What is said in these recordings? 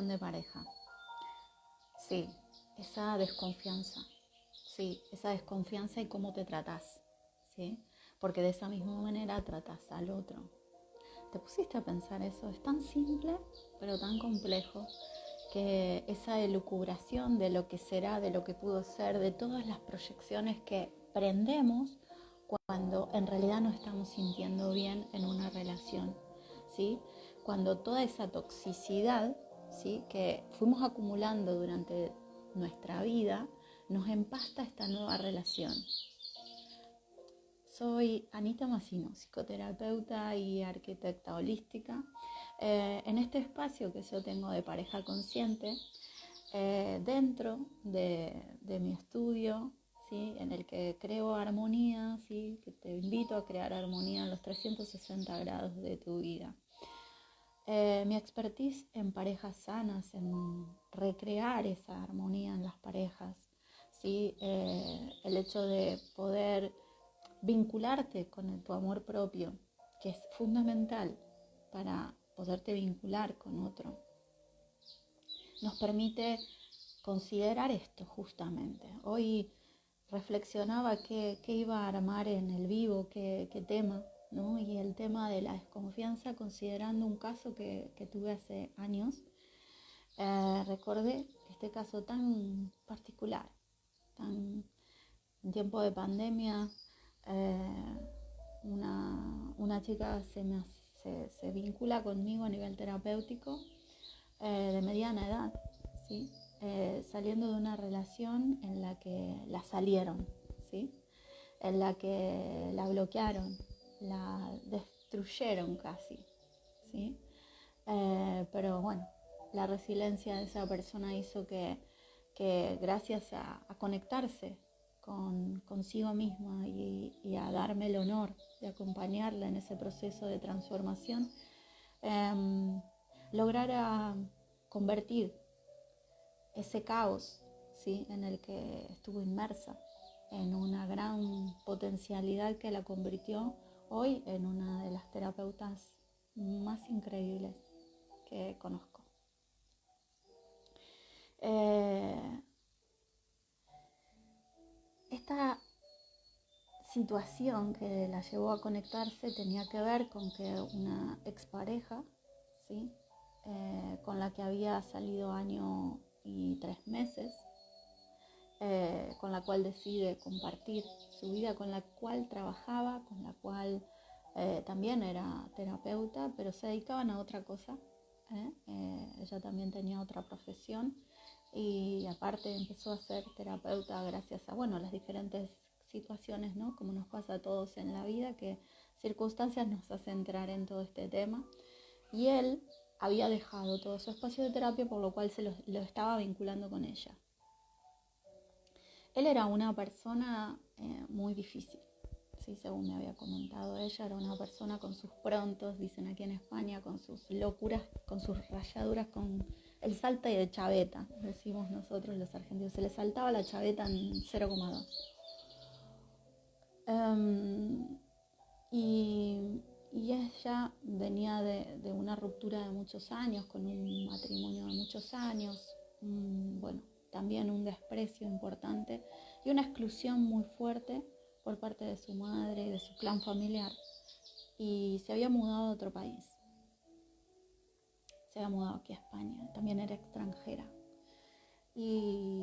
de pareja. Sí, esa desconfianza. Sí, esa desconfianza y cómo te tratás. ¿Sí? Porque de esa misma manera tratás al otro. ¿Te pusiste a pensar eso? Es tan simple, pero tan complejo, que esa elucubración de lo que será, de lo que pudo ser, de todas las proyecciones que prendemos cuando en realidad no estamos sintiendo bien en una relación, ¿sí? Cuando toda esa toxicidad, ¿sí?, que fuimos acumulando durante nuestra vida nos empasta esta nueva relación. Soy Anita Massino, psicoterapeuta y arquitecta holística. En este espacio que yo tengo de pareja consciente, dentro de mi estudio, ¿sí?, en el que creo armonía, ¿sí?, que te invito a crear armonía en los 360 grados de tu vida. Mi expertise en parejas sanas, en recrear esa armonía en las parejas, ¿sí? El hecho de poder vincularte con tu amor propio, que es fundamental para poderte vincular con otro, nos permite considerar esto justamente. Hoy reflexionaba qué iba a armar en el vivo, qué tema, ¿no? Y el tema de la desconfianza, considerando un caso que tuve hace años, recordé este caso tan particular, tan en tiempo de pandemia. Una chica se vincula conmigo a nivel terapéutico, de mediana edad, ¿sí? Saliendo de una relación en la que la salieron, ¿sí?, en la que la bloquearon, la destruyeron casi, ¿sí? Pero bueno, la resiliencia de esa persona hizo que gracias a conectarse consigo misma y a darme el honor de acompañarla en ese proceso de transformación, eh, lograra convertir ese caos, ¿sí?, en el que estuvo inmersa en una gran potencialidad que la convirtió hoy en una de las terapeutas más increíbles que conozco. Eh, esta situación que la llevó a conectarse tenía que ver con que una expareja, ¿sí?, con la que había salido 1 año y 3 meses, con la cual decide compartir su vida, con la cual trabajaba, con la cual también era terapeuta, pero se dedicaban a otra cosa. Ella también tenía otra profesión y aparte empezó a ser terapeuta gracias a, bueno, las diferentes situaciones, ¿no?, como nos pasa a todos en la vida, que circunstancias nos hacen entrar en todo este tema. Y él había dejado todo su espacio de terapia, por lo cual lo estaba vinculando con ella. Él era una persona muy difícil, ¿sí? Según me había comentado ella, era una persona con sus prontos, dicen aquí en España, con sus locuras, con sus rayaduras, con el salta y de chaveta, decimos nosotros los argentinos. Se le saltaba la chaveta en 0,2. Y ella venía de una ruptura de muchos años, con un matrimonio de muchos años, bueno, también un desprecio importante y una exclusión muy fuerte por parte de su madre y de su clan familiar. Y se había mudado a otro país, se había mudado aquí a España, también era extranjera. Y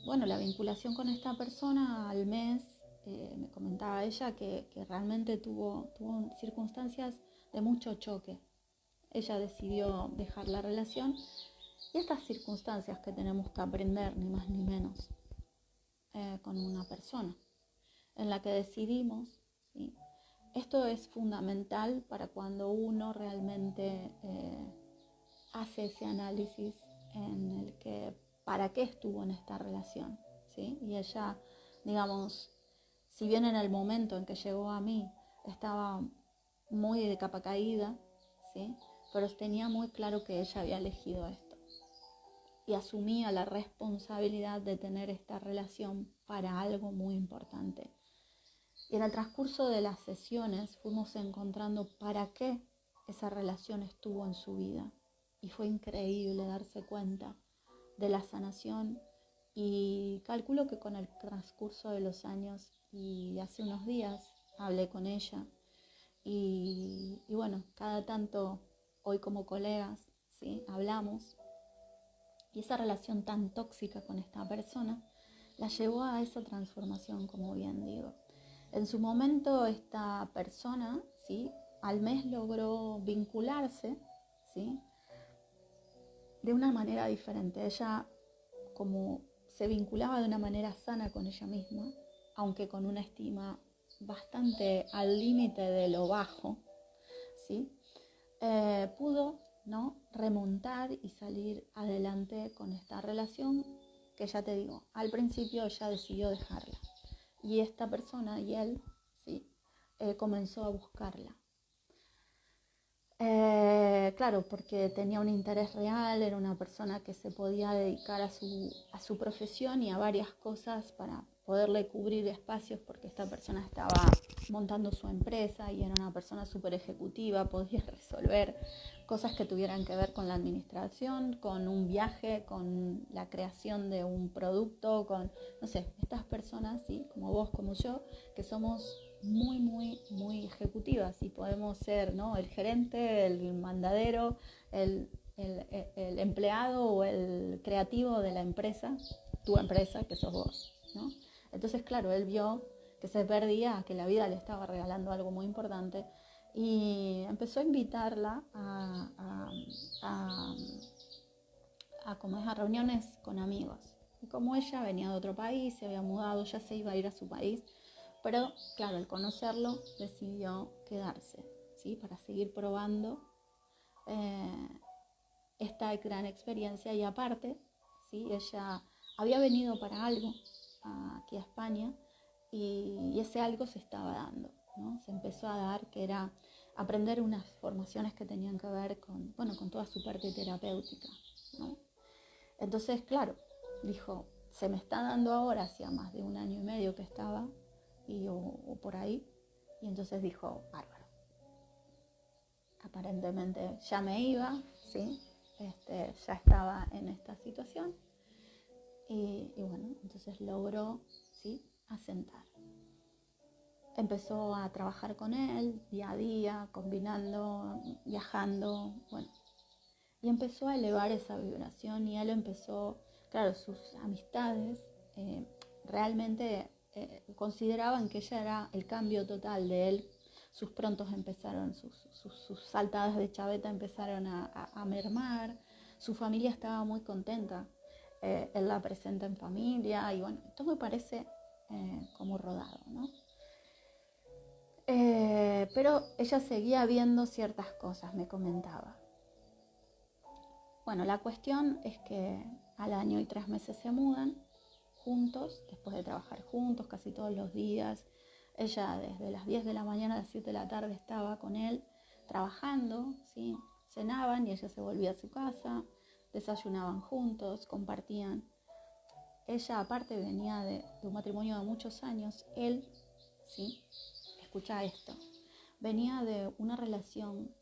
bueno, la vinculación con esta persona al mes, me comentaba ella que realmente tuvo circunstancias de mucho choque. Ella decidió dejar la relación y estas circunstancias que tenemos que aprender, ni más ni menos, con una persona en la que decidimos, ¿sí? Esto es fundamental para cuando uno realmente hace ese análisis en el que para qué estuvo en esta relación, ¿sí? Y ella, digamos, si bien en el momento en que llegó a mí estaba muy de capa caída, ¿sí?, pero tenía muy claro que ella había elegido esto y asumía la responsabilidad de tener esta relación para algo muy importante. Y en el transcurso de las sesiones fuimos encontrando para qué esa relación estuvo en su vida y fue increíble darse cuenta de la sanación. Y calculo que con el transcurso de los años y hace unos días hablé con ella y bueno, cada tanto hoy como colegas, ¿sí? Hablamos, y esa relación tan tóxica con esta persona la llevó a esa transformación, como bien digo. En su momento esta persona, ¿sí? Al mes logró vincularse, ¿sí? De una manera diferente. Ella como se vinculaba de una manera sana con ella misma, aunque con una estima bastante al límite de lo bajo, ¿sí? Pudo, ¿no?, remontar y salir adelante con esta relación que, ya te digo, al principio ella decidió dejarla y esta persona y él, ¿sí? Comenzó a buscarla. Claro, porque tenía un interés real, era una persona que se podía dedicar a su profesión y a varias cosas para poderle cubrir espacios, porque esta persona estaba montando su empresa y era una persona súper ejecutiva, podía resolver cosas que tuvieran que ver con la administración, con un viaje, con la creación de un producto, con, no sé, estas personas, ¿sí? Como vos, como yo, que somos muy, muy, muy ejecutivas y podemos ser, ¿no?, el gerente, el mandadero, el empleado o el creativo de la empresa, tu empresa, que sos vos, ¿no? Entonces, claro, él vio que se perdía, que la vida le estaba regalando algo muy importante y empezó a invitarla a reuniones con amigos. Y como ella venía de otro país, se había mudado, ya se iba a ir a su país, pero claro, al conocerlo decidió quedarse, ¿sí? Para seguir probando eh, esta gran experiencia. Y aparte, ¿sí?, ella había venido para algo aquí a España y ese algo se estaba dando, ¿no? Se empezó a dar, que era aprender unas formaciones que tenían que ver con, bueno, con toda su parte terapéutica, ¿no? Entonces, claro, dijo, se me está dando ahora, hacía más de 1 año y medio que estaba, o por ahí, y entonces dijo, bárbaro. Aparentemente ya me iba, ¿sí? Ya estaba en esta situación y bueno, entonces logró, ¿sí?, asentar. Empezó a trabajar con él día a día, combinando, viajando, bueno, y empezó a elevar esa vibración y él empezó, claro, sus amistades realmente consideraban que ella era el cambio total de él. Sus prontos empezaron, sus saltadas de chaveta empezaron a mermar, su familia estaba muy contenta, él la presenta en familia y bueno, esto me parece como rodado, ¿no? Pero ella seguía viendo ciertas cosas, me comentaba. Bueno, la cuestión es que al año y 3 meses se mudan juntos, después de trabajar juntos casi todos los días. Ella desde las 10 de la mañana a las 7 de la tarde estaba con él trabajando, ¿sí? Cenaban y ella se volvía a su casa, desayunaban juntos, compartían. Ella aparte venía de un matrimonio de muchos años, él, ¿sí?, escucha esto, venía de una relación,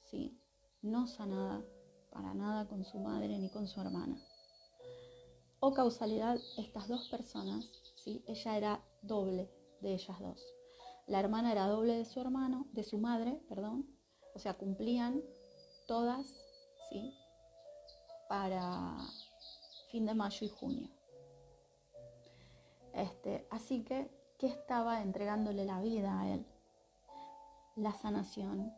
¿sí?, no sanada para nada con su madre ni con su hermana. O causalidad, estas dos personas, ¿sí?, ella era doble de ellas dos. La hermana era doble de su hermano, de su madre, perdón. O sea, cumplían todas, ¿sí?, para fin de mayo y junio. Así que, ¿qué estaba entregándole la vida a él? La sanación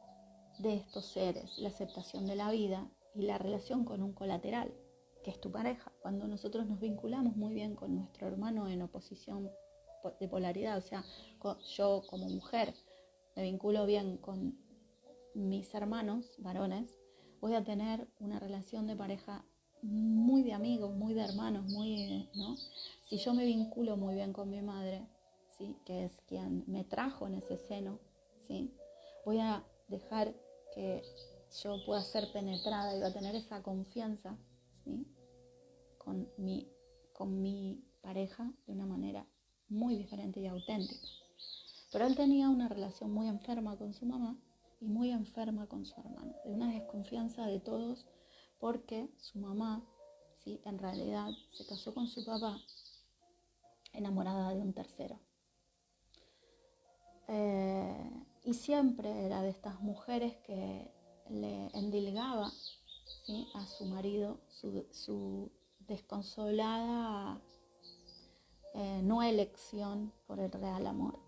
de estos seres, la aceptación de la vida y la relación con un colateral, que es tu pareja. Cuando nosotros nos vinculamos muy bien con nuestro hermano en oposición de polaridad, o sea, yo como mujer me vinculo bien con mis hermanos varones, voy a tener una relación de pareja muy de amigos, muy de hermanos, muy, ¿no? Si yo me vinculo muy bien con mi madre, ¿sí?, que es quien me trajo en ese seno, ¿sí?, voy a dejar que yo pueda ser penetrada y va a tener esa confianza, ¿sí?, con mi pareja de una manera muy diferente y auténtica. Pero él tenía una relación muy enferma con su mamá y muy enferma con su hermano, de una desconfianza de todos, porque su mamá, ¿sí?, en realidad se casó con su papá enamorada de un tercero. Y siempre era de estas mujeres que le endilgaba, ¿sí?, a su marido su desconsolada no elección por el real amor.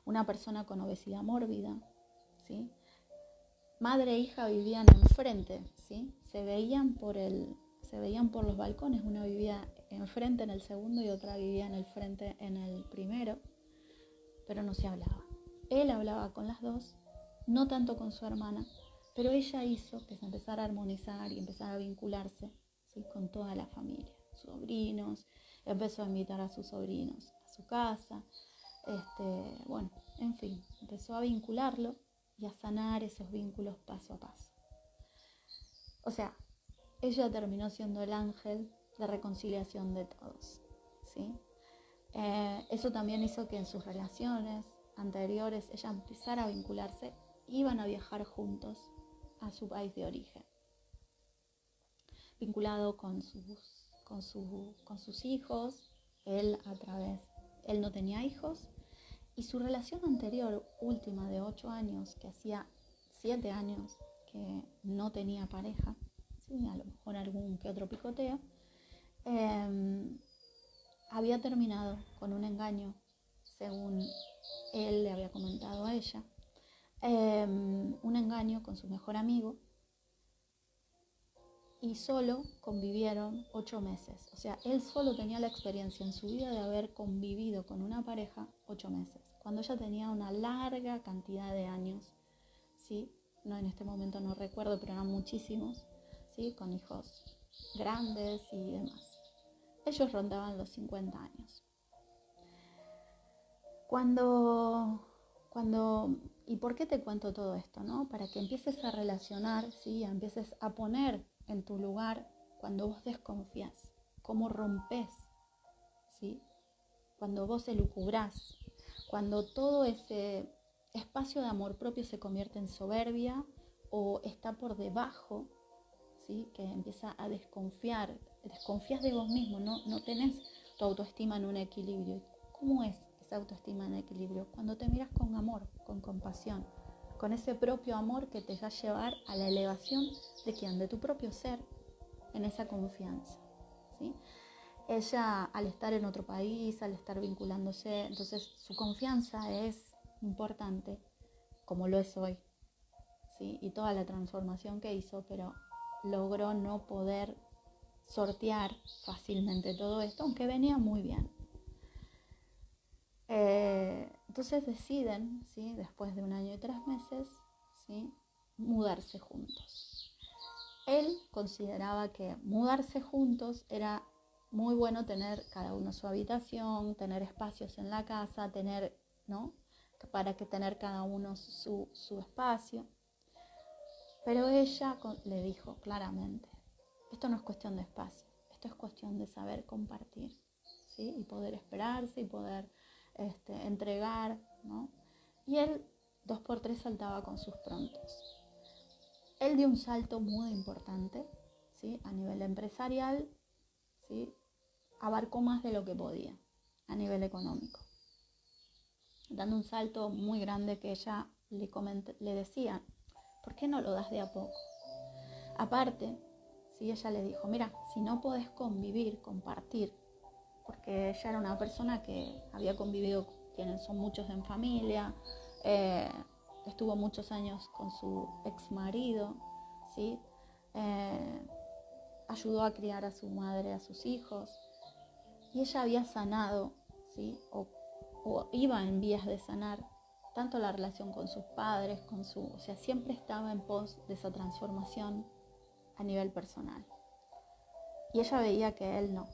Una persona con obesidad mórbida, ¿sí? Madre e hija vivían enfrente, ¿sí? Se veían por los balcones. Una vivía enfrente en el segundo y otra vivía en el frente en el primero, pero no se hablaba. Él hablaba con las dos, no tanto con su hermana, pero ella hizo que se empezara a armonizar y empezara a vincularse, ¿sí?, con toda la familia, sobrinos. Empezó a invitar a sus sobrinos a su casa, bueno, en fin, empezó a vincularlo y a sanar esos vínculos paso a paso. O sea, ella terminó siendo el ángel de reconciliación de todos, ¿sí? Eso también hizo que en sus relaciones anteriores ella empezara a vincularse. Iban a viajar juntos a su país de origen, vinculado con sus hijos. Él no tenía hijos, y su relación anterior, última, de 8 años, que hacía 7 años que no tenía pareja, ¿sí?, a lo mejor algún que otro picoteo, había terminado con un engaño, según él le había comentado a ella, un engaño con su mejor amigo, y solo convivieron 8 meses. O sea, él solo tenía la experiencia en su vida de haber convivido con una pareja 8 meses, cuando ella tenía una larga cantidad de años, ¿sí? No, en este momento no recuerdo, pero eran muchísimos, ¿sí?, con hijos grandes y demás. Ellos rondaban los 50 años. ¿Y por qué te cuento todo esto, no? Para que empieces a relacionar, ¿sí?, empieces a poner en tu lugar cuando vos desconfías, cómo rompes, ¿sí?, cuando vos elucubrás, cuando todo ese espacio de amor propio se convierte en soberbia o está por debajo, ¿sí?, que empieza a desconfiar, desconfías de vos mismo, no tenés tu autoestima en un equilibrio. ¿Cómo es esa autoestima en equilibrio? Cuando te miras con amor, con compasión, con ese propio amor que te va a llevar a la elevación de quién, de tu propio ser, en esa confianza, ¿sí? Ella, al estar en otro país, al estar vinculándose, entonces su confianza es importante, como lo es hoy, ¿sí?, y toda la transformación que hizo, pero logró no poder sortear fácilmente todo esto, aunque venía muy bien. Entonces deciden, ¿sí?, después de 1 año y 3 meses, ¿sí?, mudarse juntos. Él consideraba que mudarse juntos era muy bueno, tener cada uno su habitación, tener espacios en la casa, tener, ¿no?, para que tener cada uno su espacio. Pero ella le dijo claramente, esto no es cuestión de espacio, esto es cuestión de saber compartir, ¿sí?, y poder esperarse y poder entregar, ¿no? Y él 2x3 saltaba con sus prontos. Él dio un salto muy importante, ¿sí?, a nivel empresarial, ¿sí?, abarcó más de lo que podía a nivel económico, dando un salto muy grande que ella le decía, ¿por qué no lo das de a poco? Aparte, ¿sí?, ella le dijo, mira, si no podés convivir, compartir, porque ella era una persona que había convivido, son muchos en familia, estuvo muchos años con su ex marido, ¿sí?, ayudó a criar a su madre, a sus hijos, y ella había sanado, ¿sí?, o iba en vías de sanar tanto la relación con sus padres, o sea, siempre estaba en pos de esa transformación a nivel personal. Y ella veía que él no.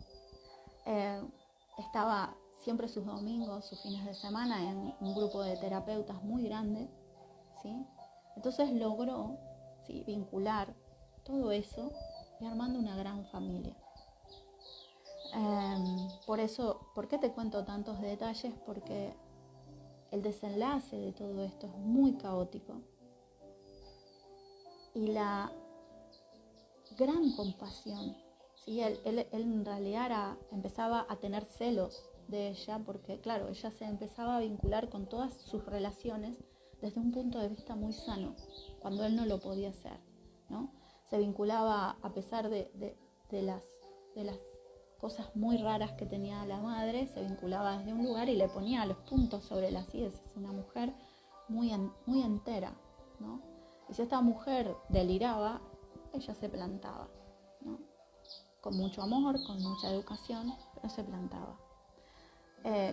Estaba siempre sus domingos, sus fines de semana, en un grupo de terapeutas muy grande, ¿sí? Entonces logró, ¿sí?, vincular todo eso y armando una gran familia. ¿Por qué te cuento tantos detalles? Porque el desenlace de todo esto es muy caótico y la gran compasión. ¿Sí? Él en realidad empezaba a tener celos de ella, porque claro, ella se empezaba a vincular con todas sus relaciones desde un punto de vista muy sano, cuando él no lo podía hacer, ¿no? Se vinculaba a pesar de las cosas muy raras que tenía la madre, se vinculaba desde un lugar y le ponía los puntos sobre las IES. Es una mujer muy entera, ¿no? Y si esta mujer deliraba, ella se plantaba, ¿no? Con mucho amor, con mucha educación, pero se plantaba.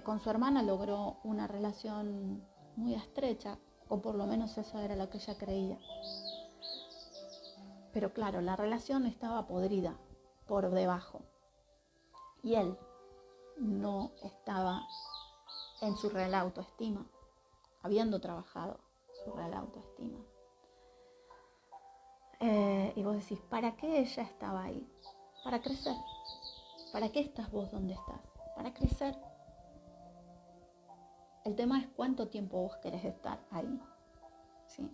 Con su hermana logró una relación muy estrecha, o por lo menos eso era lo que ella creía. Pero claro, la relación estaba podrida por debajo. Y él no estaba en su real autoestima, habiendo trabajado su real autoestima. Y vos decís, ¿para qué ella estaba ahí? Para crecer. ¿Para qué estás vos donde estás? Para crecer. El tema es cuánto tiempo vos querés estar ahí. ¿Sí?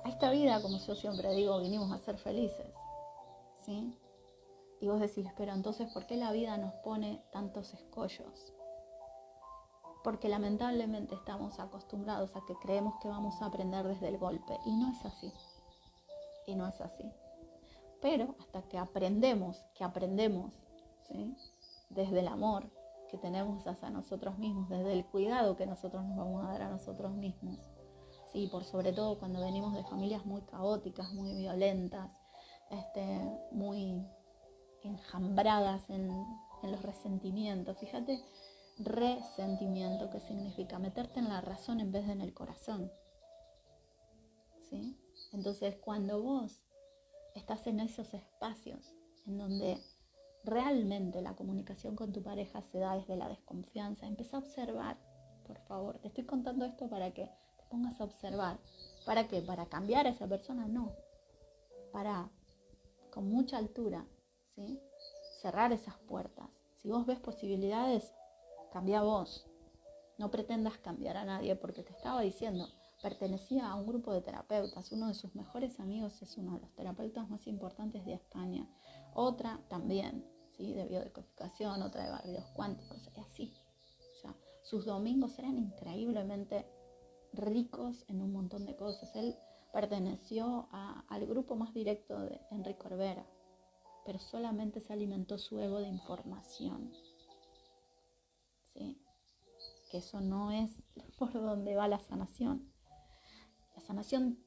A esta vida, como yo siempre digo, vinimos a ser felices. ¿Sí? Y vos decís, pero entonces, ¿por qué la vida nos pone tantos escollos? Porque lamentablemente estamos acostumbrados a que creemos que vamos a aprender desde el golpe. Y no es así. Y no es así. Pero hasta que aprendemos, ¿sí? Desde el amor que tenemos hacia nosotros mismos, desde el cuidado que nosotros nos vamos a dar a nosotros mismos, ¿sí? Por sobre todo cuando venimos de familias muy caóticas, muy violentas, muy enjambradas en los resentimientos. Fíjate, resentimiento, que significa meterte en la razón en vez de en el corazón, ¿sí? Entonces, cuando vos estás en esos espacios en donde realmente la comunicación con tu pareja se da desde la desconfianza, empieza a observar, por favor. Te estoy contando esto para que te pongas a observar. ¿Para qué? ¿Para cambiar a esa persona? No. Para, con mucha altura, ¿sí? Cerrar esas puertas. Si vos ves posibilidades, cambia vos. No pretendas cambiar a nadie, porque te estaba diciendo, pertenecía a un grupo de terapeutas. Uno de sus mejores amigos es uno de los terapeutas más importantes de España. Otra también, ¿sí? De biodecodificación, otra de barridos cuánticos, y así. O sea, sus domingos eran increíblemente ricos en un montón de cosas. Él perteneció al grupo más directo de Enrique Corbera, pero solamente se alimentó su ego de información, ¿sí? Que eso no es por donde va la sanación. La sanación,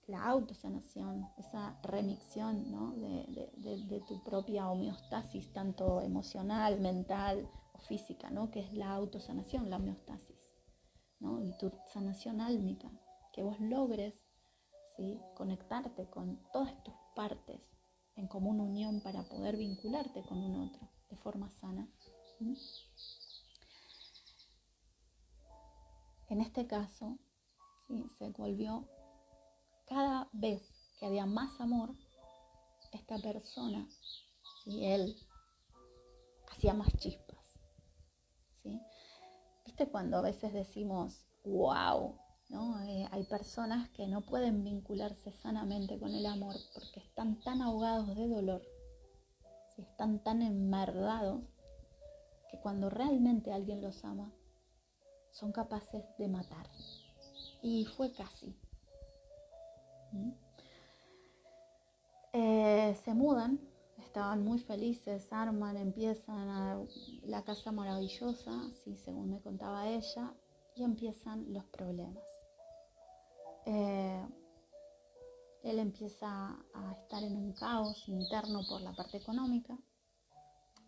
la autosanación, esa remicción, ¿no? de tu propia homeostasis, tanto emocional, mental o física, ¿no? Que es la autosanación, la homeostasis, ¿no? Y tu sanación álmica, que vos logres, ¿sí? Conectarte con todas tus partes en común unión para poder vincularte con un otro de forma sana. ¿Mm? En este caso, ¿sí? Se volvió cada vez que había más amor, esta persona, ¿sí? Él hacía más chispas, ¿sí? ¿Viste cuando a veces decimos, wow, ¿no? Hay personas que no pueden vincularse sanamente con el amor porque están tan ahogados de dolor, ¿sí? Están tan enmerdados que cuando realmente alguien los ama, son capaces de matar. Y fue casi. ¿Mm? Se mudan, estaban muy felices, arman, empiezan la casa maravillosa, ¿sí? Según me contaba ella, y empiezan los problemas. Él empieza a estar en un caos interno por la parte económica.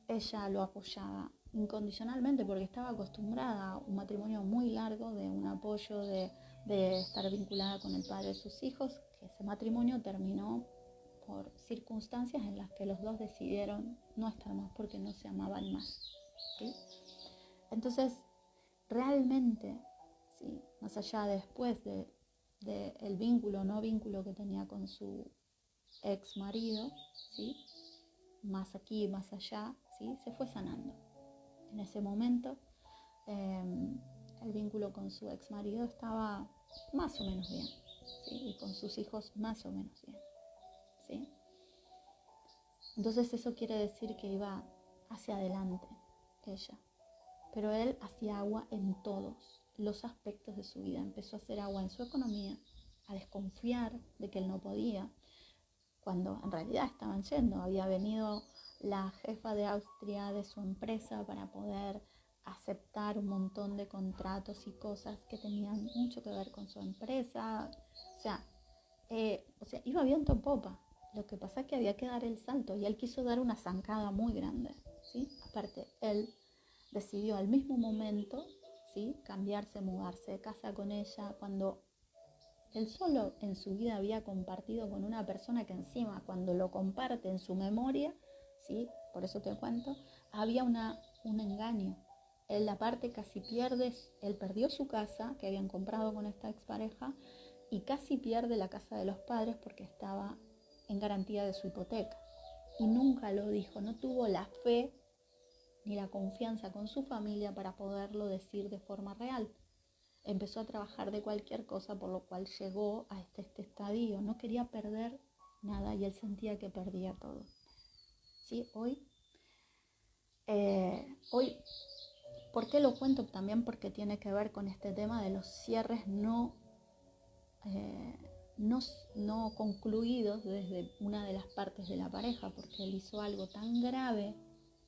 Ella lo apoyaba incondicionalmente porque estaba acostumbrada a un matrimonio muy largo, de un apoyo, de estar vinculada con el padre de sus hijos, que ese matrimonio terminó por circunstancias en las que los dos decidieron no estar más porque no se amaban más, ¿sí? Entonces, realmente, ¿sí? Más allá después de el vínculo o no vínculo que tenía con su ex marido, ¿sí? Más aquí, más allá, ¿sí? Se fue sanando. En ese momento, el vínculo con su ex marido estaba más o menos bien, ¿sí? Y con sus hijos más o menos bien, ¿sí? Entonces eso quiere decir que iba hacia adelante ella. Pero él hacía agua en todos los aspectos de su vida. Empezó a hacer agua en su economía, a desconfiar de que él no podía, cuando en realidad estaban yendo. Había venido la jefa de Austria de su empresa para poder aceptar un montón de contratos y cosas que tenían mucho que ver con su empresa. O sea, iba viento en popa. Lo que pasa es que había que dar el salto y él quiso dar una zancada muy grande, ¿sí? Aparte, él decidió al mismo momento, ¿sí?, cambiarse, mudarse de casa con ella, cuando él solo en su vida había compartido con una persona que encima, cuando lo comparte en su memoria, ¿sí?, por eso te cuento, había un engaño. Él aparte casi pierde, él perdió su casa que habían comprado con esta expareja y casi pierde la casa de los padres porque estaba en garantía de su hipoteca. Y nunca lo dijo, no tuvo la fe ni la confianza con su familia para poderlo decir de forma real. Empezó a trabajar de cualquier cosa, por lo cual llegó a este estadio. No quería perder nada y él sentía que perdía todo. ¿Sí? Hoy, ¿por qué lo cuento? También porque tiene que ver con este tema de los cierres no concluidos desde una de las partes de la pareja, porque él hizo algo tan grave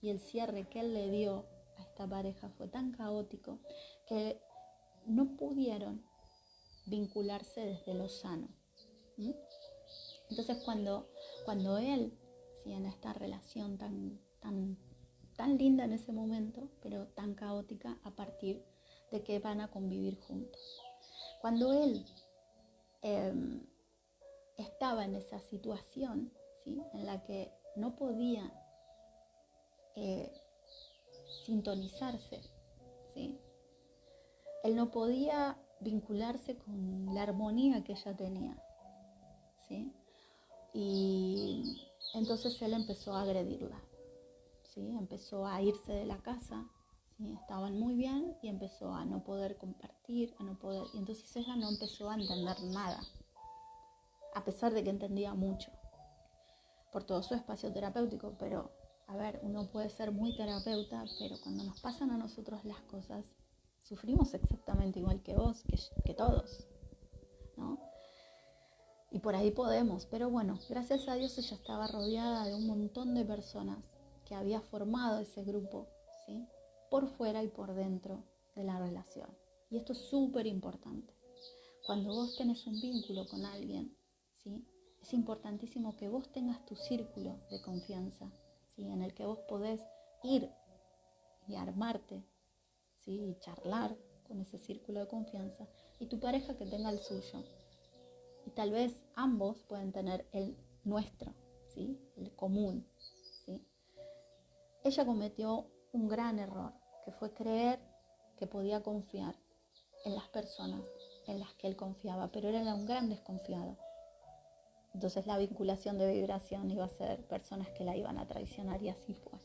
y el cierre que él le dio a esta pareja fue tan caótico que no pudieron vincularse desde lo sano. ¿Mm? Entonces cuando él, ¿sí?, en esta relación tan linda en ese momento, pero tan caótica a partir de que van a convivir juntos. Cuando él estaba en esa situación, ¿sí?, en la que no podía sintonizarse, ¿sí?, él no podía vincularse con la armonía que ella tenía, ¿sí? Y entonces él empezó a agredirla, ¿sí? Empezó a irse de la casa, ¿sí? Estaban muy bien y empezó a no poder compartir, y entonces ella no empezó a entender nada, a pesar de que entendía mucho por todo su espacio terapéutico. Pero, a ver, uno puede ser muy terapeuta, pero cuando nos pasan a nosotros las cosas, sufrimos exactamente igual que vos, que todos, ¿no? Y por ahí podemos, pero bueno, gracias a Dios ella estaba rodeada de un montón de personas que había formado ese grupo, ¿sí?, por fuera y por dentro de la relación. Y esto es súper importante. Cuando vos tenés un vínculo con alguien, ¿sí?, es importantísimo que vos tengas tu círculo de confianza, ¿sí?, en el que vos podés ir y armarte, ¿sí?, y charlar con ese círculo de confianza, y tu pareja que tenga el suyo. Y tal vez ambos pueden tener el nuestro, ¿sí?, el común, ¿sí? Ella cometió un gran error, que fue creer que podía confiar en las personas en las que él confiaba, pero él era un gran desconfiado. Entonces la vinculación de vibración iba a ser personas que la iban a traicionar, y así fue.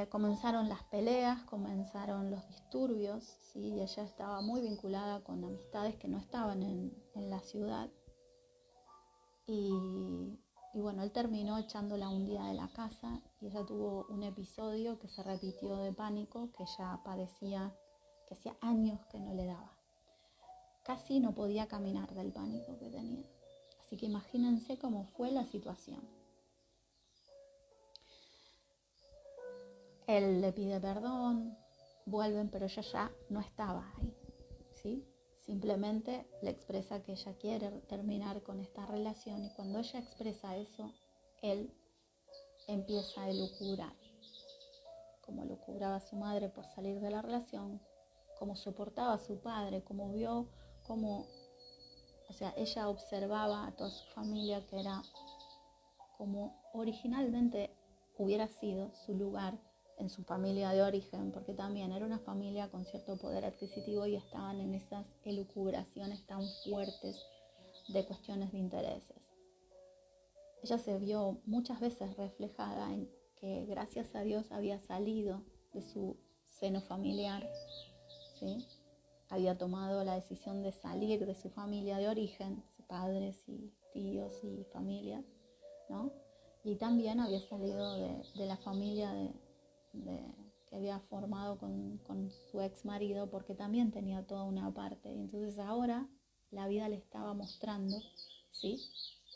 Comenzaron las peleas, comenzaron los disturbios, ¿sí? Y ella estaba muy vinculada con amistades que no estaban en la ciudad. Y bueno, él terminó echándola un día de la casa y ella tuvo un episodio que se repitió de pánico, que ella padecía, que hacía años que no le daba. Casi no podía caminar del pánico que tenía. Así que imagínense cómo fue la situación. Él le pide perdón, vuelven, pero ella ya no estaba ahí, ¿sí? Simplemente le expresa que ella quiere terminar con esta relación, y cuando ella expresa eso, él empieza a elucubrar, como lucubraba a su madre por salir de la relación, cómo soportaba a su padre, cómo vio, o sea, ella observaba a toda su familia, que era como originalmente hubiera sido su lugar en su familia de origen, porque también era una familia con cierto poder adquisitivo y estaban en esas elucubraciones tan fuertes de cuestiones de intereses. Ella se vio muchas veces reflejada en que gracias a Dios había salido de su seno familiar, ¿sí? Había tomado la decisión de salir de su familia de origen, padres y tíos y familia, ¿no? Y también había salido de la familia que había formado con su ex marido, porque también tenía toda una parte. Y entonces ahora la vida le estaba mostrando, ¿sí?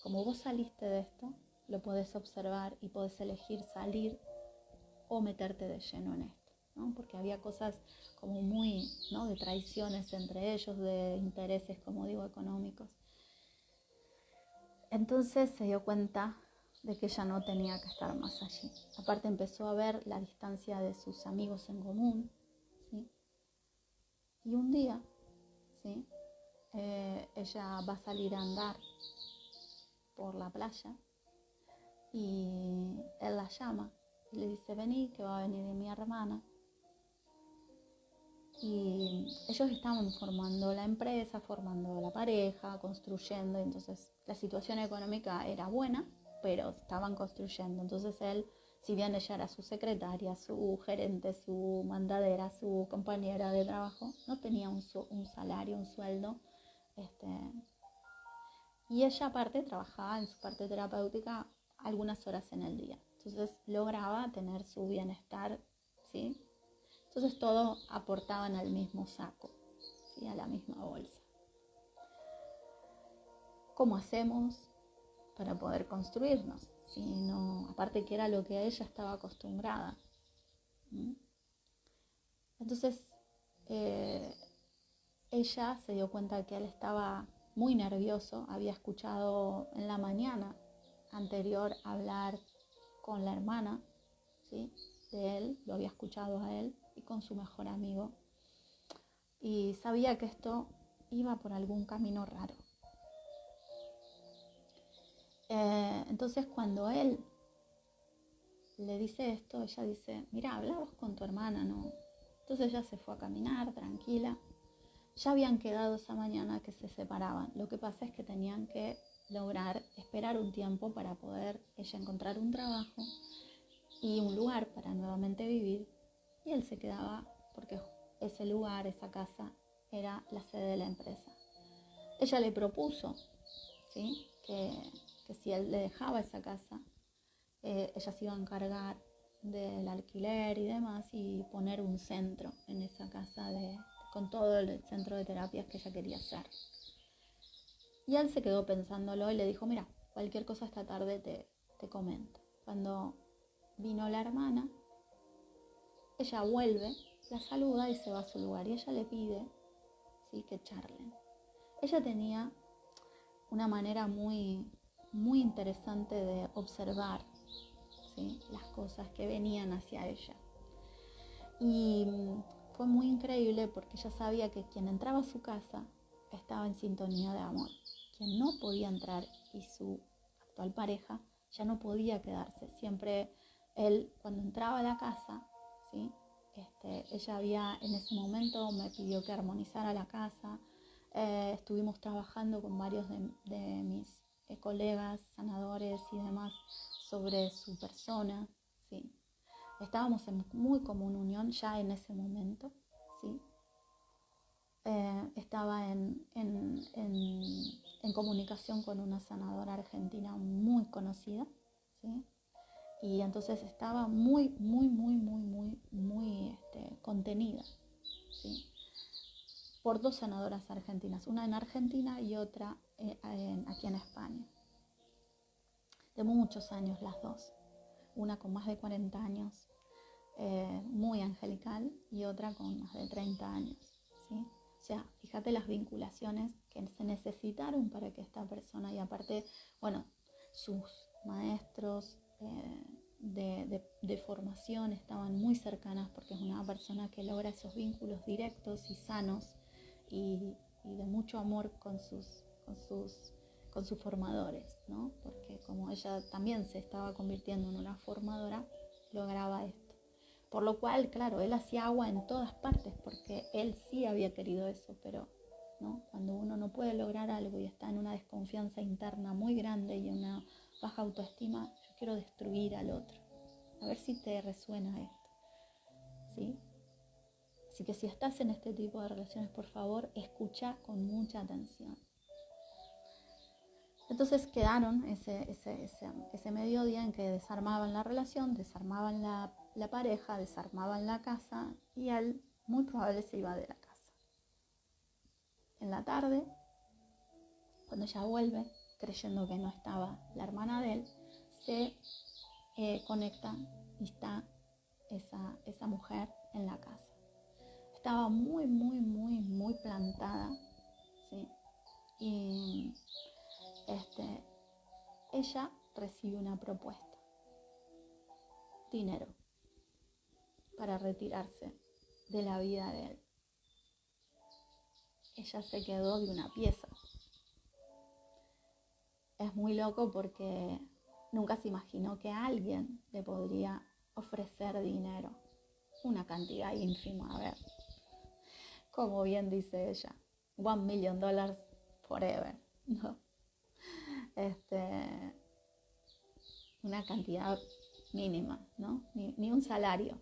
Como vos saliste de esto, lo podés observar y podés elegir salir o meterte de lleno en esto, ¿no? Porque había cosas como muy, ¿no?, de traiciones entre ellos, de intereses, como digo, económicos. Entonces se dio cuenta de que ella no tenía que estar más allí. Aparte empezó a ver la distancia de sus amigos en común, ¿sí? Y un día, ¿sí?, ella va a salir a andar por la playa y él la llama y le dice: vení, que va a venir mi hermana. Y ellos estaban formando la empresa, formando la pareja, construyendo. Entonces la situación económica era buena, pero estaban construyendo. Entonces él, si bien ella era su secretaria, su gerente, su mandadera, su compañera de trabajo, no tenía un salario, un sueldo. Y ella aparte trabajaba en su parte terapéutica algunas horas en el día. Entonces lograba tener su bienestar, ¿sí? Entonces todo aportaban al mismo saco, ¿sí?, a la misma bolsa. ¿Cómo hacemos para poder construirnos? Si no, aparte que era lo que ella estaba acostumbrada. Entonces ella se dio cuenta de que él estaba muy nervioso. Había escuchado en la mañana anterior hablar con la hermana, ¿sí?, de él, lo había escuchado a él y con su mejor amigo. Y sabía que esto iba por algún camino raro. Entonces cuando él le dice esto, ella dice: mira, habla vos con tu hermana, ¿no? Entonces ella se fue a caminar tranquila. Ya habían quedado esa mañana que se separaban. Lo que pasa es que tenían que lograr esperar un tiempo para poder ella encontrar un trabajo y un lugar para nuevamente vivir. Y él se quedaba porque ese lugar, esa casa, era la sede de la empresa. Ella le propuso, ¿sí?, que si él le dejaba esa casa, ella se iba a encargar del alquiler y demás y poner un centro en esa casa con todo el centro de terapias que ella quería hacer. Y él se quedó pensándolo y le dijo: mira, cualquier cosa esta tarde te comento. Cuando vino la hermana, ella vuelve, la saluda y se va a su lugar y ella le pide, ¿sí?, que charlen. Ella tenía una manera muy, muy interesante de observar, ¿sí?, las cosas que venían hacia ella. Y fue muy increíble porque ella sabía que quien entraba a su casa estaba en sintonía de amor. Quien no podía entrar, y su actual pareja ya no podía quedarse. Siempre él, cuando entraba a la casa, ¿sí?, ella había, en ese momento me pidió que armonizara la casa. Estuvimos trabajando con varios de mis colegas, sanadores y demás, sobre su persona, ¿sí? Estábamos en muy común unión ya en ese momento, ¿sí? Estaba en comunicación con una sanadora argentina muy conocida, ¿sí? Y entonces estaba muy, muy, muy, muy, muy, muy contenida, ¿sí?, por dos sanadoras argentinas, una en Argentina y otra aquí en España. De muchos años las dos, una con más de 40 años, muy angelical, y otra con más de 30 años, ¿sí? O sea, fíjate las vinculaciones que se necesitaron para que esta persona, y aparte, bueno, sus maestros de formación estaban muy cercanas, porque es una persona que logra esos vínculos directos y sanos y de mucho amor con sus formadores, ¿no? Porque como ella también se estaba convirtiendo en una formadora, lograba esto. Por lo cual, claro, él hacía agua en todas partes, porque él sí había querido eso, pero ¿no?, cuando uno no puede lograr algo y está en una desconfianza interna muy grande y una baja autoestima, yo quiero destruir al otro. A ver si te resuena esto, ¿sí? Así que si estás en este tipo de relaciones, por favor, escucha con mucha atención. Entonces quedaron ese mediodía en que desarmaban la relación, desarmaban la pareja, desarmaban la casa y él muy probable se iba de la casa. En la tarde, cuando ella vuelve, creyendo que no estaba la hermana de él, se conecta y está esa mujer en la casa. Estaba muy, muy, muy, muy plantada, ¿sí? Y ella recibe una propuesta, dinero, para retirarse de la vida de él. Ella se quedó de una pieza. Es muy loco porque nunca se imaginó que alguien le podría ofrecer dinero, una cantidad ínfima, a ver, como bien dice ella, $1 million forever, ¿no? Una cantidad mínima, ¿no? Ni un salario.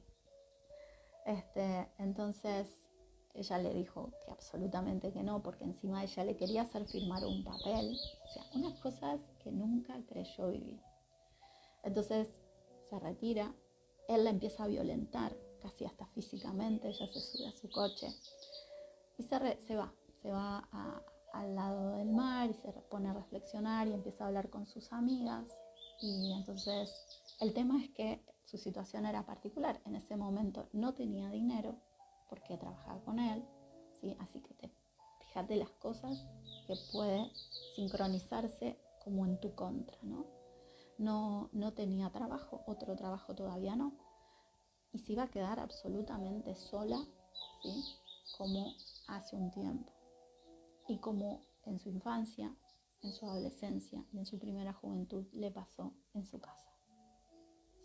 Entonces ella le dijo que absolutamente que no, porque encima ella le quería hacer firmar un papel, o sea, unas cosas que nunca creyó vivir. Entonces se retira, él la empieza a violentar, casi hasta físicamente, ella se sube a su coche y se va al lado del mar y se pone a reflexionar y empieza a hablar con sus amigas. Y entonces el tema es que su situación era particular. En ese momento no tenía dinero porque trabajaba con él, ¿sí? Así que fíjate las cosas que puede sincronizarse como en tu contra, ¿no? No tenía trabajo, otro trabajo todavía no, y se iba a quedar absolutamente sola, ¿sí? Como hace un tiempo y como en su infancia, en su adolescencia y en su primera juventud le pasó en su casa,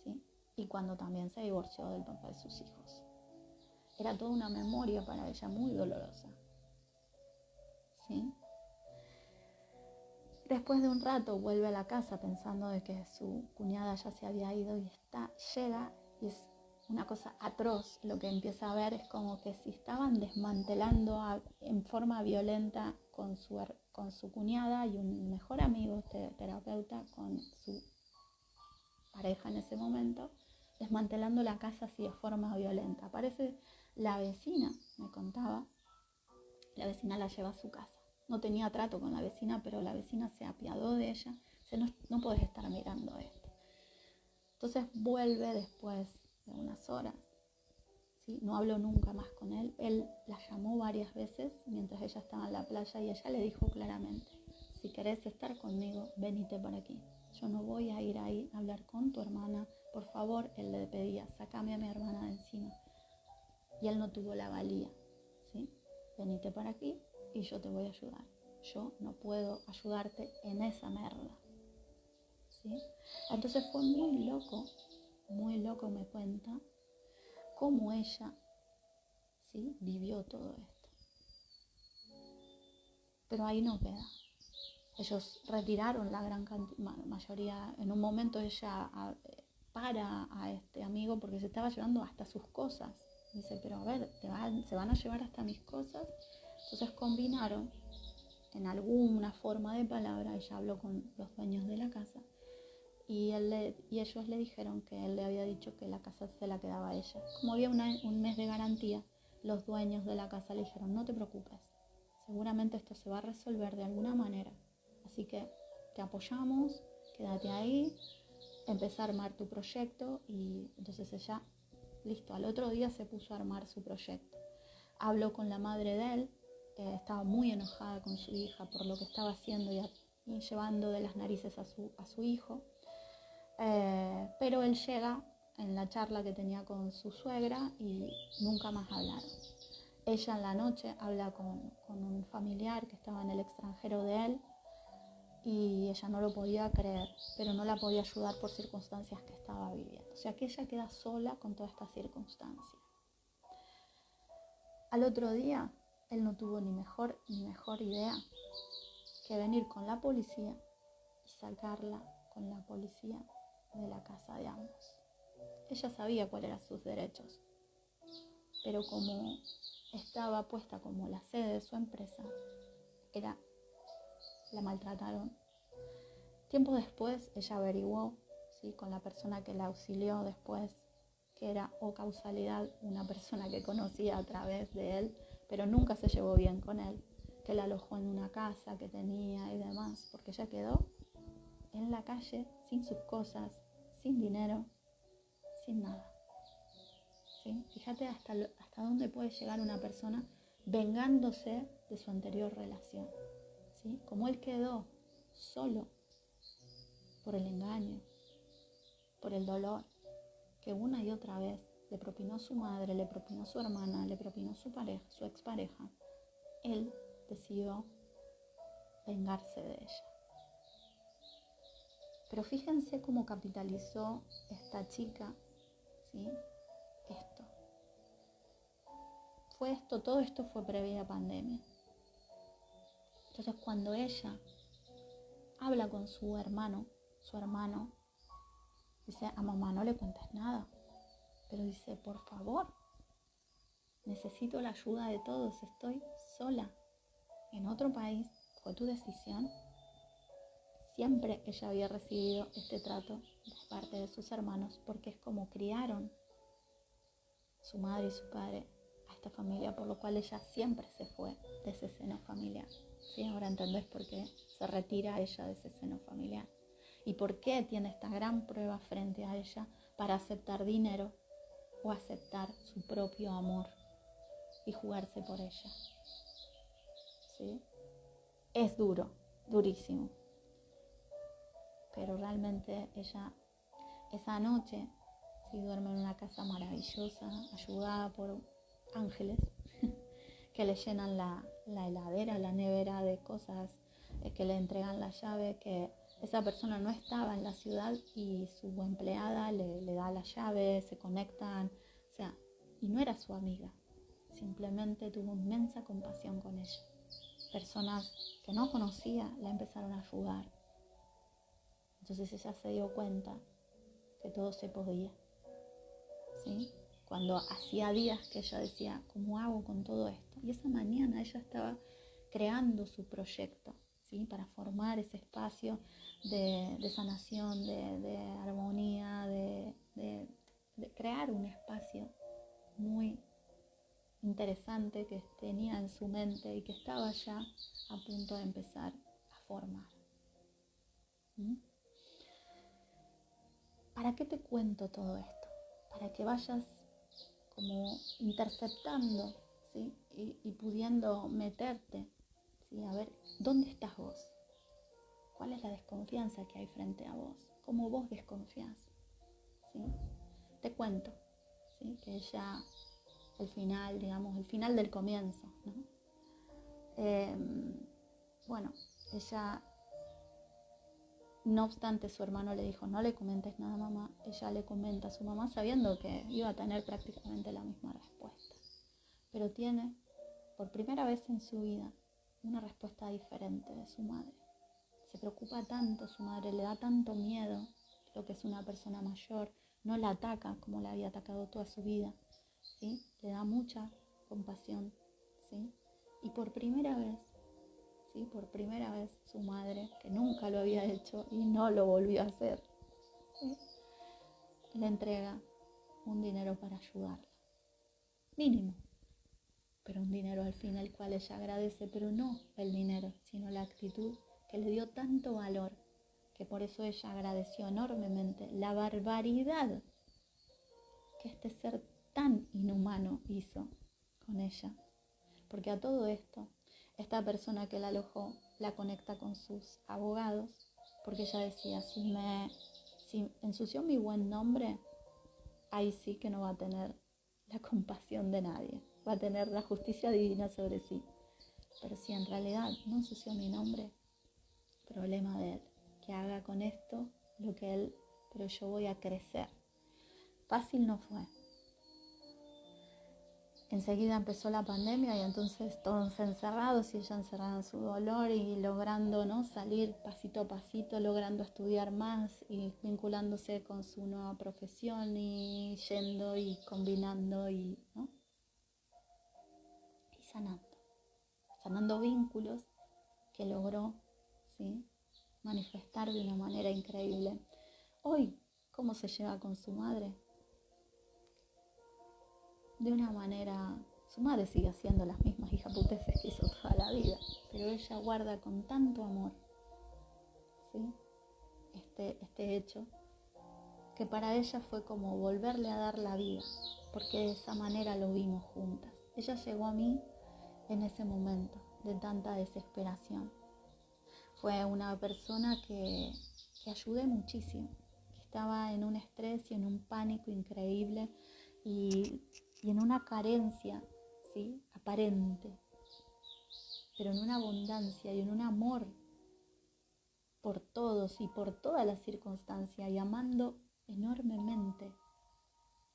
¿sí? Y cuando también se divorció del papá de sus hijos. Era toda una memoria para ella muy dolorosa, ¿sí? Después de un rato vuelve a la casa pensando de que su cuñada ya se había ido y llega y es una cosa atroz. Lo que empieza a ver es como que si estaban desmantelando en forma violenta con su cuñada y un mejor amigo, terapeuta, con su pareja en ese momento, desmantelando la casa así de forma violenta. Aparece la vecina, me contaba, la vecina la lleva a su casa. No tenía trato con la vecina, pero la vecina se apiadó de ella. No podés estar mirando esto. Entonces vuelve después de unas horas, ¿sí? No habló nunca más con él. Él la llamó varias veces mientras ella estaba en la playa y ella le dijo claramente: si querés estar conmigo, venite para aquí. Yo no voy a ir ahí a hablar con tu hermana. Por favor, él le pedía: sacame a mi hermana de encima. Y él no tuvo la valía, ¿sí? Venite para aquí y yo te voy a ayudar. Yo no puedo ayudarte en esa merda, ¿sí? Entonces fue muy loco me cuenta cómo ella, ¿sí?, vivió todo esto. Pero ahí no queda. Ellos retiraron la gran mayoría. En un momento ella para a este amigo porque se estaba llevando hasta sus cosas. Dice: pero a ver, se van a llevar hasta mis cosas. Entonces combinaron en alguna forma de palabra. Ella habló con los dueños de la casa y ellos le dijeron que él le había dicho que la casa se la quedaba a ella. Como había un mes de garantía, los dueños de la casa le dijeron: no te preocupes, seguramente esto se va a resolver de alguna manera, así que te apoyamos, quédate ahí, empezá a armar tu proyecto. Y entonces ella, listo, al otro día se puso a armar su proyecto. Habló con la madre de él, estaba muy enojada con su hija por lo que estaba haciendo y llevando de las narices a su hijo. Pero él llega en la charla que tenía con su suegra y nunca más hablaron. Ella en la noche habla con un familiar que estaba en el extranjero de él y ella no lo podía creer, pero no la podía ayudar por circunstancias que estaba viviendo. O sea que ella queda sola con toda esta circunstancia. Al otro día, él no tuvo ni mejor idea que venir con la policía y sacarla con la policía de la casa de ambos. Ella sabía cuáles eran sus derechos, pero como estaba puesta como la sede de su empresa, la maltrataron, Tiempo después ella averiguó, ¿sí?, con la persona que la auxilió después, que era o causalidad una persona que conocía a través de él, pero nunca se llevó bien con él, que la alojó en una casa que tenía y demás, porque ella quedó en la calle sin sus cosas, sin dinero, sin nada. ¿Sí? Fíjate hasta dónde puede llegar una persona vengándose de su anterior relación. ¿Sí? Como él quedó solo por el engaño, por el dolor, que una y otra vez le propinó su madre, le propinó su hermana, le propinó su pareja, su expareja, él decidió vengarse de ella. Pero fíjense cómo capitalizó esta chica, ¿sí?, esto. Todo esto fue previa pandemia. Entonces cuando ella habla con su hermano dice, a mamá no le cuentes nada, pero dice, por favor, necesito la ayuda de todos, estoy sola en otro país, fue tu decisión. Siempre ella había recibido este trato de parte de sus hermanos porque es como criaron su madre y su padre a esta familia, por lo cual ella siempre se fue de ese seno familiar. ¿Sí? Ahora entendés por qué se retira ella de ese seno familiar y por qué tiene esta gran prueba frente a ella para aceptar dinero o aceptar su propio amor y jugarse por ella. ¿Sí? Es duro, durísimo. Pero realmente ella esa noche sí duerme en una casa maravillosa, ayudada por ángeles que le llenan la heladera, la nevera de cosas, que le entregan la llave, que esa persona no estaba en la ciudad y su empleada le da la llave, se conectan, o sea, y no era su amiga, simplemente tuvo inmensa compasión con ella. Personas que no conocía la empezaron a ayudar. Entonces ella se dio cuenta que todo se podía, ¿sí? Cuando hacía días que ella decía, ¿cómo hago con todo esto? Y esa mañana ella estaba creando su proyecto, ¿sí?, para formar ese espacio de sanación, de armonía, de crear un espacio muy interesante que tenía en su mente y que estaba ya a punto de empezar a formar. ¿Mm? ¿Para qué te cuento todo esto? Para que vayas como interceptando, ¿sí?, y pudiendo meterte, ¿sí?, a ver, ¿dónde estás vos? ¿Cuál es la desconfianza que hay frente a vos? ¿Cómo vos desconfías? ¿Sí? Te cuento, ¿sí?, que ella, el final del comienzo, ¿no? Bueno, ella, no obstante, su hermano le dijo, no le comentes nada a mamá. Ella le comenta a su mamá sabiendo que iba a tener prácticamente la misma respuesta. Pero tiene, por primera vez en su vida, una respuesta diferente de su madre. Se preocupa tanto su madre, le da tanto miedo lo que es una persona mayor, no la ataca como la había atacado toda su vida, ¿sí?, le da mucha compasión, ¿sí? Y por primera vez, ¿sí?, por primera vez su madre, que nunca lo había hecho y no lo volvió a hacer, ¿sí?, le entrega un dinero para ayudarla, mínimo, pero un dinero al fin al cual ella agradece, pero no el dinero, sino la actitud que le dio tanto valor, que por eso ella agradeció enormemente la barbaridad que este ser tan inhumano hizo con ella. Porque a todo esto, esta persona que la alojó la conecta con sus abogados, porque ella decía, si ensució mi buen nombre, ahí sí que no va a tener la compasión de nadie, va a tener la justicia divina sobre sí. Pero si en realidad no ensució mi nombre, problema de él, que haga con esto lo que él, pero yo voy a crecer. Fácil no fue. Enseguida empezó la pandemia y entonces todos encerrados y ella encerrada en su dolor y logrando, ¿no?, salir pasito a pasito, logrando estudiar más y vinculándose con su nueva profesión y yendo y combinando y, ¿no?, y sanando vínculos que logró, ¿sí?, manifestar de una manera increíble. Hoy, ¿cómo se lleva con su madre? De una manera, su madre sigue haciendo las mismas hijaputeces que hizo toda la vida, pero ella guarda con tanto amor, ¿sí? Este hecho, que para ella fue como volverle a dar la vida, porque de esa manera lo vimos juntas. Ella llegó a mí en ese momento de tanta desesperación. Fue una persona que ayudé muchísimo, que estaba en un estrés y en un pánico increíble y en una carencia, ¿sí? Aparente, pero en una abundancia y en un amor por todos y por toda la circunstancia, y amando enormemente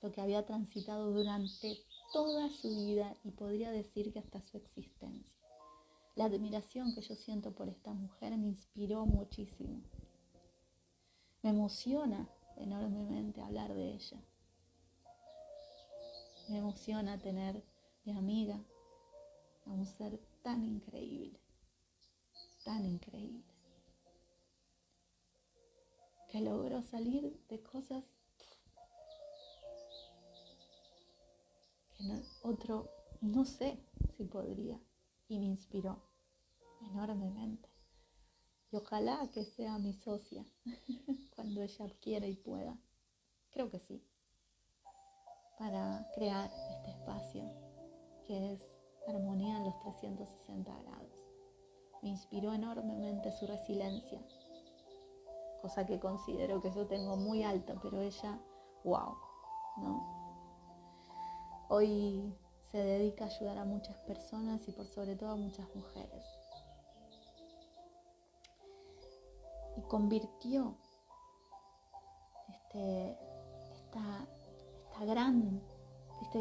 lo que había transitado durante toda su vida y podría decir que hasta su existencia. La admiración que yo siento por esta mujer me inspiró muchísimo. Me emociona enormemente hablar de ella. Me emociona tener de amiga a un ser tan increíble, que logró salir de cosas que otro no sé si podría, y me inspiró enormemente. Y ojalá que sea mi socia cuando ella quiera y pueda. Creo que sí, para crear este espacio que es armonía en los 360 grados. Me inspiró enormemente su resiliencia, cosa que considero que yo tengo muy alta, pero ella, wow, ¿no? Hoy se dedica a ayudar a muchas personas y por sobre todo a muchas mujeres. Y convirtió este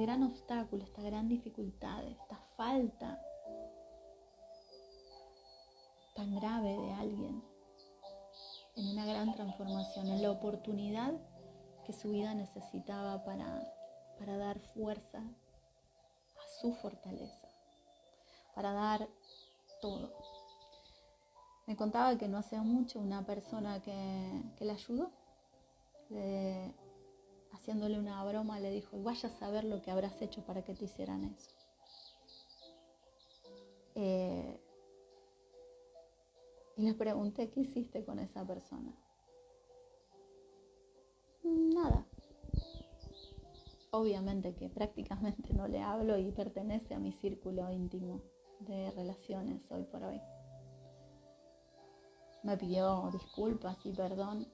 gran obstáculo, esta gran dificultad, esta falta tan grave de alguien en una gran transformación, en la oportunidad que su vida necesitaba para dar fuerza a su fortaleza, para dar todo. Me contaba que no hace mucho una persona que la ayudó, haciéndole una broma, le dijo: vaya a saber lo que habrás hecho para que te hicieran eso. Y le pregunté: ¿qué hiciste con esa persona? Nada. Obviamente que prácticamente no le hablo y pertenece a mi círculo íntimo de relaciones hoy por hoy. Me pidió disculpas y perdón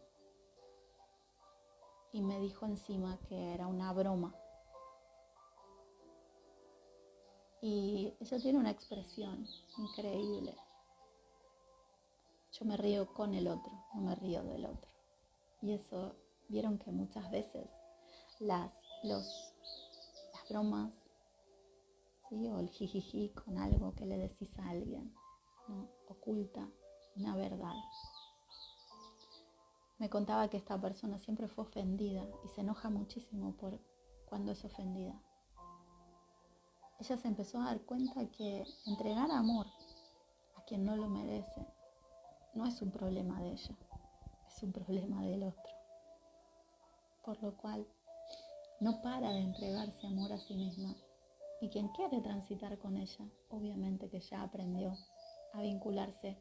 y me dijo encima que era una broma. Y ella tiene una expresión increíble. Yo me río con el otro, no me río del otro. Y eso, vieron que muchas veces las bromas, ¿sí? O el jijiji con algo que le decís a alguien, ¿no? Oculta una verdad. Me contaba que esta persona siempre fue ofendida y se enoja muchísimo por cuando es ofendida. Ella se empezó a dar cuenta que entregar amor a quien no lo merece no es un problema de ella, es un problema del otro. Por lo cual no para de entregarse amor a sí misma. Y quien quiere transitar con ella, obviamente que ya aprendió a vincularse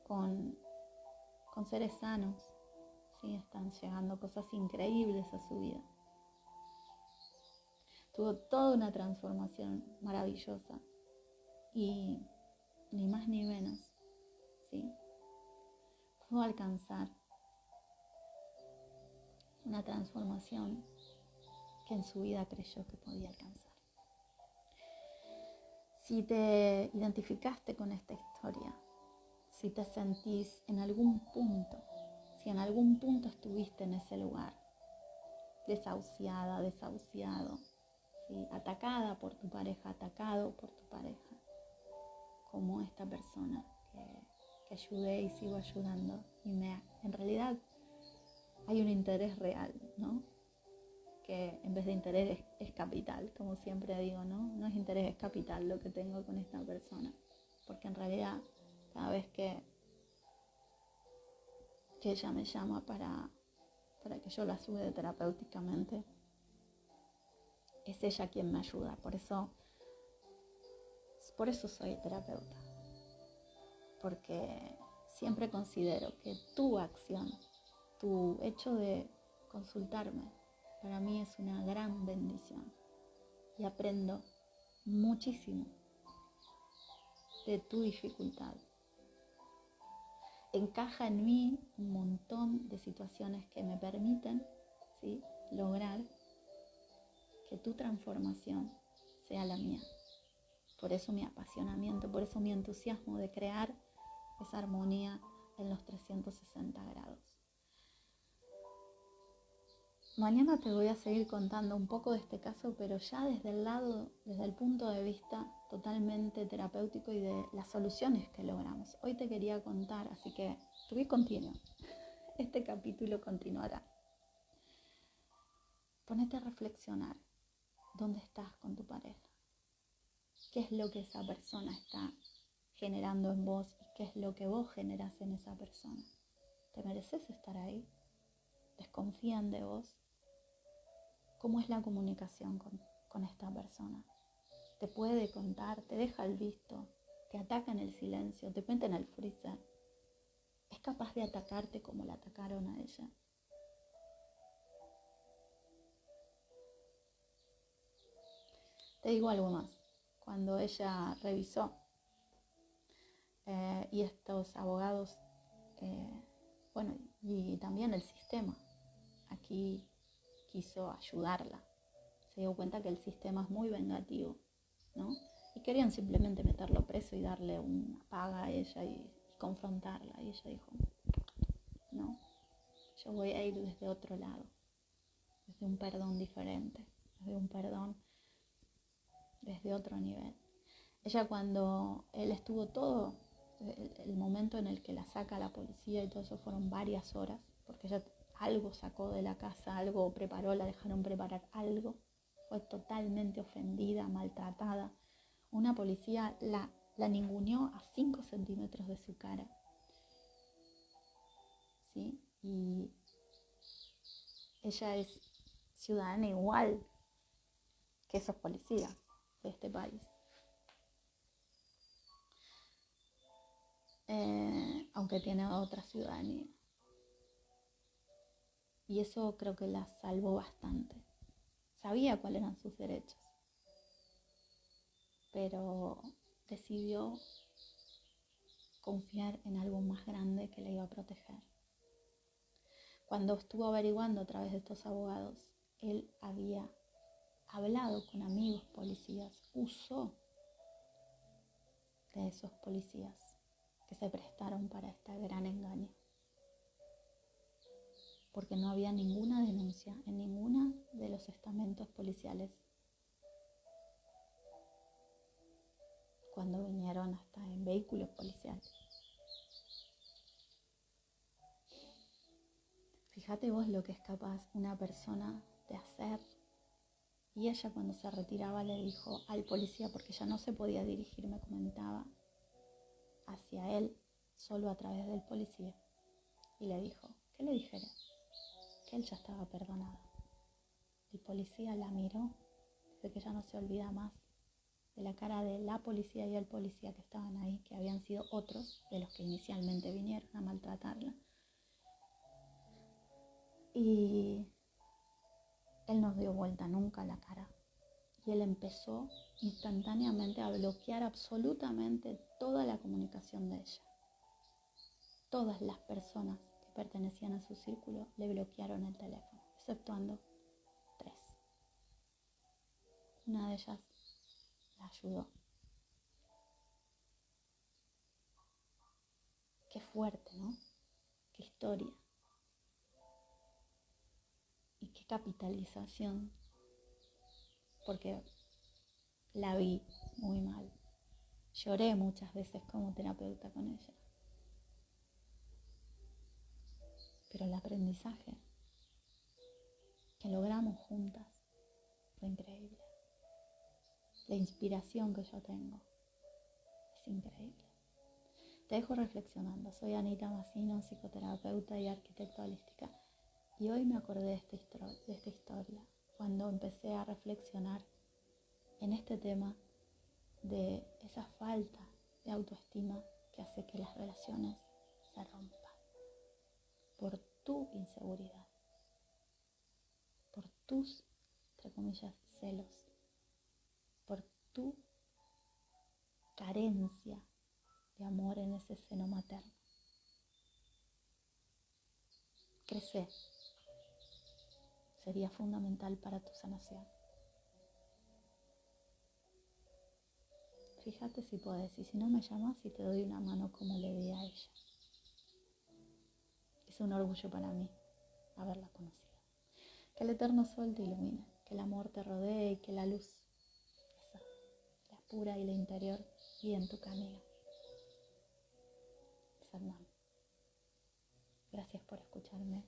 con seres sanos, ¿sí? Están llegando cosas increíbles a su vida. Tuvo toda una transformación maravillosa y ni más ni menos, ¿sí? Pudo alcanzar una transformación que en su vida creyó que podía alcanzar. Si te identificaste con esta historia, si te sentís en algún punto, si en algún punto estuviste en ese lugar, desahuciada, desahuciado, ¿sí? Atacada por tu pareja, atacado por tu pareja, como esta persona que ayudé y sigo ayudando, y en realidad hay un interés real, ¿no? Que en vez de interés es capital, como siempre digo, ¿no? No es interés, es capital lo que tengo con esta persona, porque en realidad cada vez que que ella me llama para que yo la ayude terapéuticamente, es ella quien me ayuda. Por eso soy terapeuta, porque siempre considero que tu acción, tu hecho de consultarme, para mí es una gran bendición y aprendo muchísimo de tu dificultad. Encaja en mí un montón de situaciones que me permiten, ¿sí?, lograr que tu transformación sea la mía. Por eso mi apasionamiento, por eso mi entusiasmo de crear esa armonía en los 360 grados. Mañana te voy a seguir contando un poco de este caso, pero ya desde el punto de vista totalmente terapéutico y de las soluciones que logramos. Hoy te quería contar, así que tu vida continúa. Este capítulo continuará. Ponete a reflexionar. ¿Dónde estás con tu pareja? ¿Qué es lo que esa persona está generando en vos y qué es lo que vos generás en esa persona? ¿Te mereces estar ahí? ¿Desconfían de vos? ¿Cómo es la comunicación con esta persona? ¿Te puede contar? ¿Te deja el visto? ¿Te ataca en el silencio? ¿Te cuenta en el freezer? ¿Es capaz de atacarte como la atacaron a ella? Te digo algo más. Cuando ella revisó y estos abogados, y también el sistema, aquí quiso ayudarla. Se dio cuenta que el sistema es muy vengativo, ¿no? Y querían simplemente meterlo preso y darle una paga a ella y confrontarla. Y ella dijo, no, yo voy a ir desde otro lado, desde un perdón diferente, desde un perdón desde otro nivel. Ella, cuando él estuvo todo, el momento en el que la saca la policía y todo eso, fueron varias horas, porque ella algo sacó de la casa, algo preparó, la dejaron preparar algo, fue totalmente ofendida, maltratada. Una policía la ninguneó a 5 centímetros de su cara, ¿sí? Y ella es ciudadana igual que esos policías de este país. Aunque tiene otra ciudadanía. Y eso creo que la salvó bastante. Sabía cuáles eran sus derechos, pero decidió confiar en algo más grande que la iba a proteger. Cuando estuvo averiguando a través de estos abogados, él había hablado con amigos policías, usó de esos policías que se prestaron para este gran engaño, porque no había ninguna denuncia en ninguno de los estamentos policiales cuando vinieron hasta en vehículos policiales. Fíjate vos lo que es capaz una persona de hacer. Y ella, cuando se retiraba, le dijo al policía, porque ya no se podía dirigir, me comentaba, hacia él solo a través del policía, y le dijo que le dijera que él ya estaba perdonado. El policía la miró, dice que ya no se olvida más de la cara de la policía y el policía que estaban ahí, que habían sido otros de los que inicialmente vinieron a maltratarla. Y él no dio vuelta nunca la cara. Y él empezó instantáneamente a bloquear absolutamente toda la comunicación de ella. Todas las personas que pertenecían a su círculo le bloquearon el teléfono, exceptuando 3. Una de ellas la ayudó. Qué fuerte, ¿no? Qué historia. Y qué capitalización. Porque la vi muy mal. Lloré muchas veces como terapeuta con ella. Pero el aprendizaje que logramos juntas fue increíble. La inspiración que yo tengo es increíble. Te dejo reflexionando. Soy Anita Massino, psicoterapeuta y arquitecta holística. Y hoy me acordé de esta historia cuando empecé a reflexionar en este tema de esa falta de autoestima que hace que las relaciones se rompan por tu inseguridad, por tus, entre comillas, celos, por tu carencia de amor en ese seno materno. Crecer sería fundamental para tu sanación. Fíjate si podés, y si no me llamas y te doy una mano como le di a ella. Es un orgullo para mí haberla conocido. Que el eterno sol te ilumine, que el amor te rodee y que la luz, esa, la pura y la interior, guíe en tu camino. Fernando, gracias por escucharme.